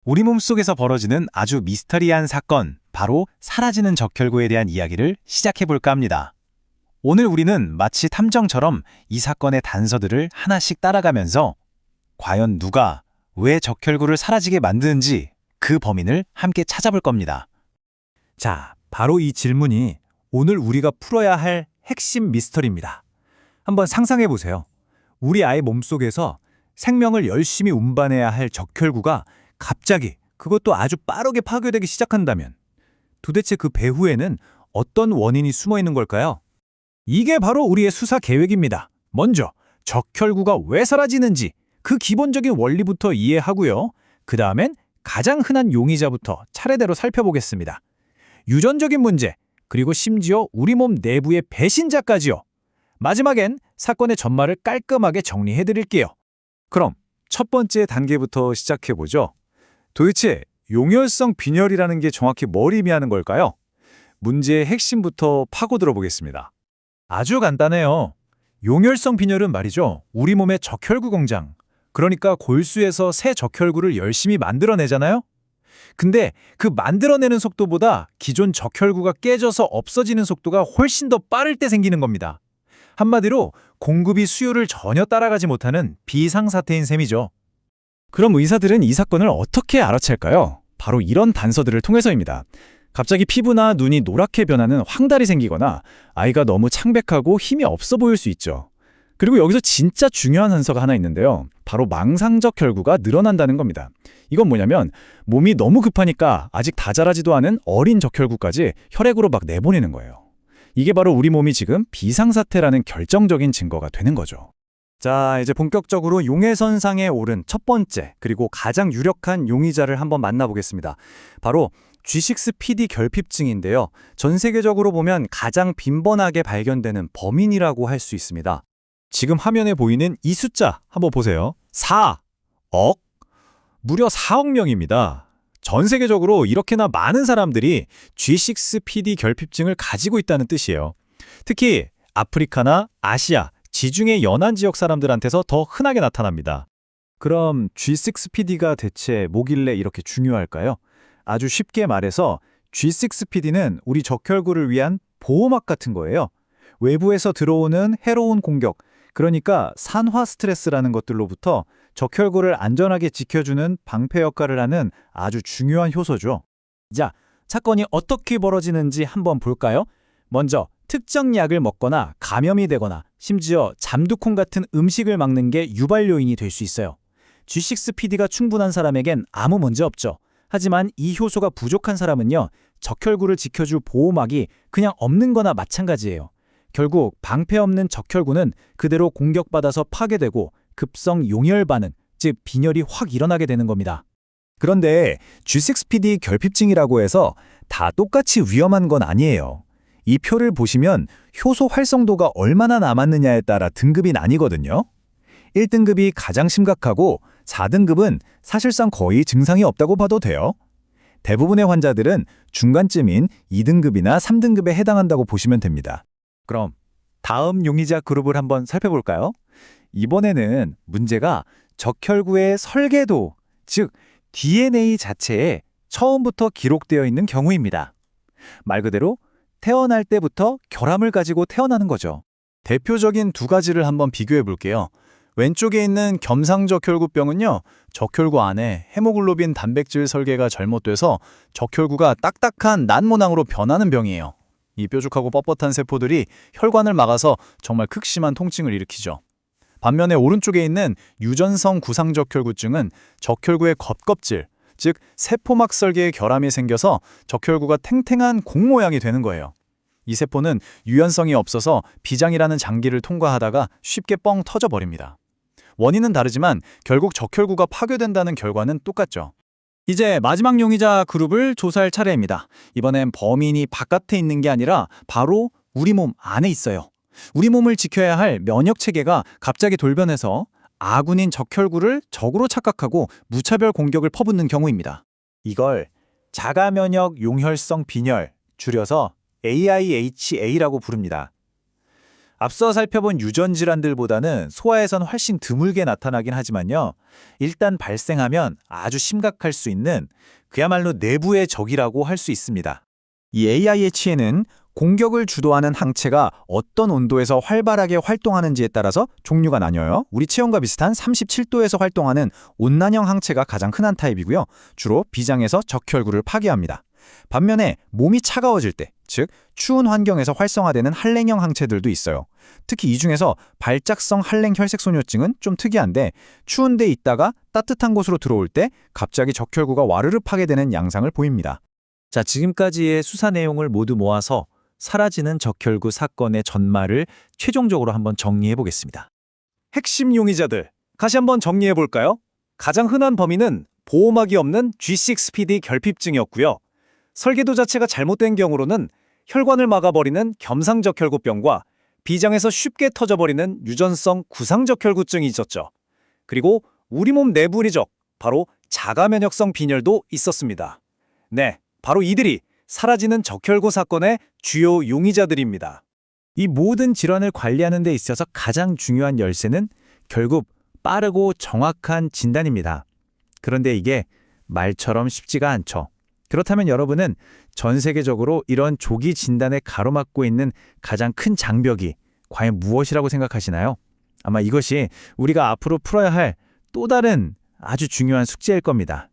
우리 몸속에서 벌어지는 아주 미스터리한 사건, 바로 사라지는 적혈구에 대한 이야기를 시작해볼까 합니다. 오늘 우리는 마치 탐정처럼 이 사건의 단서들을 하나씩 따라가면서 과연 누가, 왜 적혈구를 사라지게 만드는지 그 범인을 함께 찾아볼 겁니다. 자, 바로 이 질문이 오늘 우리가 풀어야 할 핵심 미스터리입니다. 한번 상상해 보세요. 우리 아이 몸속에서 생명을 열심히 운반해야 할 적혈구가 갑자기, 그것도 아주 빠르게 파괴되기 시작한다면 도대체 그 배후에는 어떤 원인이 숨어 있는 걸까요? 이게 바로 우리의 수사 계획입니다. 먼저 적혈구가 왜 사라지는지 그 기본적인 원리부터 이해하고요. 그 다음엔 가장 흔한 용의자부터 차례대로 살펴보겠습니다. 유전적인 문제, 그리고 심지어 우리 몸 내부의 배신자까지요. 마지막엔 사건의 전말을 깔끔하게 정리해드릴게요. 그럼 첫 번째 단계부터 시작해보죠. 도대체 용혈성 빈혈이라는 게 정확히 뭘 의미하는 걸까요? 문제의 핵심부터 파고들어 보겠습니다. 아주 간단해요. 용혈성 빈혈은 말이죠, 우리 몸의 적혈구 공장, 그러니까 골수에서 새 적혈구를 열심히 만들어내잖아요? 근데 그 만들어내는 속도보다 기존 적혈구가 깨져서 없어지는 속도가 훨씬 더 빠를 때 생기는 겁니다. 한마디로 공급이 수요를 전혀 따라가지 못하는 비상사태인 셈이죠. 그럼 의사들은 이 사건을 어떻게 알아챌까요? 바로 이런 단서들을 통해서입니다. 갑자기 피부나 눈이 노랗게 변하는 황달이 생기거나 아이가 너무 창백하고 힘이 없어 보일 수 있죠. 그리고 여기서 진짜 중요한 단서가 하나 있는데요. 바로 망상적혈구가 늘어난다는 겁니다. 이건 뭐냐면 몸이 너무 급하니까 아직 다 자라지도 않은 어린 적혈구까지 혈액으로 막 내보내는 거예요. 이게 바로 우리 몸이 지금 비상사태라는 결정적인 증거가 되는 거죠. 자, 이제 본격적으로 용해선상에 오른 첫 번째, 그리고 가장 유력한 용의자를 한번 만나보겠습니다. 바로 G6PD 결핍증인데요. 전 세계적으로 보면 가장 빈번하게 발견되는 범인이라고 할 수 있습니다. 지금 화면에 보이는 이 숫자 한번 보세요. 4억? 무려 4억 명입니다. 전 세계적으로 이렇게나 많은 사람들이 G6PD 결핍증을 가지고 있다는 뜻이에요. 특히 아프리카나 아시아, 지중해 연안 지역 사람들한테서 더 흔하게 나타납니다. 그럼 G6PD가 대체 뭐길래 이렇게 중요할까요? 아주 쉽게 말해서 G6PD는 우리 적혈구를 위한 보호막 같은 거예요. 외부에서 들어오는 해로운 공격, 그러니까 산화 스트레스라는 것들로부터 적혈구를 안전하게 지켜주는 방패 역할을 하는 아주 중요한 효소죠. 자, 사건이 어떻게 벌어지는지 한번 볼까요? 먼저 특정 약을 먹거나 감염이 되거나 심지어 잠두콩 같은 음식을 먹는 게 유발 요인이 될 수 있어요. G6PD가 충분한 사람에겐 아무 문제 없죠. 하지만 이 효소가 부족한 사람은요, 적혈구를 지켜줄 보호막이 그냥 없는 거나 마찬가지예요. 결국 방패 없는 적혈구는 그대로 공격받아서 파괴되고 급성 용혈 반응, 즉 빈혈이 확 일어나게 되는 겁니다. 그런데 G6PD 결핍증이라고 해서 다 똑같이 위험한 건 아니에요. 이 표를 보시면 효소 활성도가 얼마나 남았느냐에 따라 등급이 나뉘거든요. 1등급이 가장 심각하고 4등급은 사실상 거의 증상이 없다고 봐도 돼요. 대부분의 환자들은 중간쯤인 2등급이나 3등급에 해당한다고 보시면 됩니다. 그럼 다음 용의자 그룹을 한번 살펴볼까요? 이번에는 문제가 적혈구의 설계도, 즉 DNA 자체에 처음부터 기록되어 있는 경우입니다. 말 그대로 태어날 때부터 결함을 가지고 태어나는 거죠. 대표적인 두 가지를 한번 비교해 볼게요. 왼쪽에 있는 겸상적혈구병은요, 적혈구 안에 헤모글로빈 단백질 설계가 잘못돼서 적혈구가 딱딱한 난 모낭으로 변하는 병이에요. 이 뾰족하고 뻣뻣한 세포들이 혈관을 막아서 정말 극심한 통증을 일으키죠. 반면에 오른쪽에 있는 유전성 구상적혈구증은 적혈구의 겉껍질, 즉 세포막 설계에 결함이 생겨서 적혈구가 탱탱한 공 모양이 되는 거예요. 이 세포는 유연성이 없어서 비장이라는 장기를 통과하다가 쉽게 뻥 터져버립니다. 원인은 다르지만 결국 적혈구가 파괴된다는 결과는 똑같죠. 이제 마지막 용의자 그룹을 조사할 차례입니다. 이번엔 범인이 바깥에 있는 게 아니라 바로 우리 몸 안에 있어요. 우리 몸을 지켜야 할 면역체계가 갑자기 돌변해서 아군인 적혈구를 적으로 착각하고 무차별 공격을 퍼붓는 경우입니다. 이걸 자가면역 용혈성 빈혈, 줄여서 AIHA라고 부릅니다. 앞서 살펴본 유전 질환들보다는 소아에선 훨씬 드물게 나타나긴 하지만요. 일단 발생하면 아주 심각할 수 있는 그야말로 내부의 적이라고 할 수 있습니다. 이 AIH에는 공격을 주도하는 항체가 어떤 온도에서 활발하게 활동하는지에 따라서 종류가 나뉘어요. 우리 체온과 비슷한 37도에서 활동하는 온난형 항체가 가장 흔한 타입이고요. 주로 비장에서 적혈구를 파괴합니다. 반면에 몸이 차가워질 때, 즉 추운 환경에서 활성화되는 한랭형 항체들도 있어요. 특히 이 중에서 발작성 한랭 혈색소녀증은 좀 특이한데 추운 데 있다가 따뜻한 곳으로 들어올 때 갑자기 적혈구가 와르르 파괴되는 양상을 보입니다. 자, 지금까지의 수사 내용을 모두 모아서 사라지는 적혈구 사건의 전말을 최종적으로 한번 정리해 보겠습니다. 핵심 용의자들, 다시 한번 정리해 볼까요? 가장 흔한 범인은 보호막이 없는 G6PD 결핍증이었고요. 설계도 자체가 잘못된 경우로는 혈관을 막아버리는 겸상적혈구병과 비장에서 쉽게 터져버리는 유전성 구상적혈구증이 있었죠. 그리고 우리 몸 내부의 적, 바로 자가면역성 빈혈도 있었습니다. 네, 바로 이들이 사라지는 적혈구 사건의 주요 용의자들입니다. 이 모든 질환을 관리하는 데 있어서 가장 중요한 열쇠는 결국 빠르고 정확한 진단입니다. 그런데 이게 말처럼 쉽지가 않죠. 그렇다면 여러분은 전 세계적으로 이런 조기 진단에 가로막고 있는 가장 큰 장벽이 과연 무엇이라고 생각하시나요? 아마 이것이 우리가 앞으로 풀어야 할 또 다른 아주 중요한 숙제일 겁니다.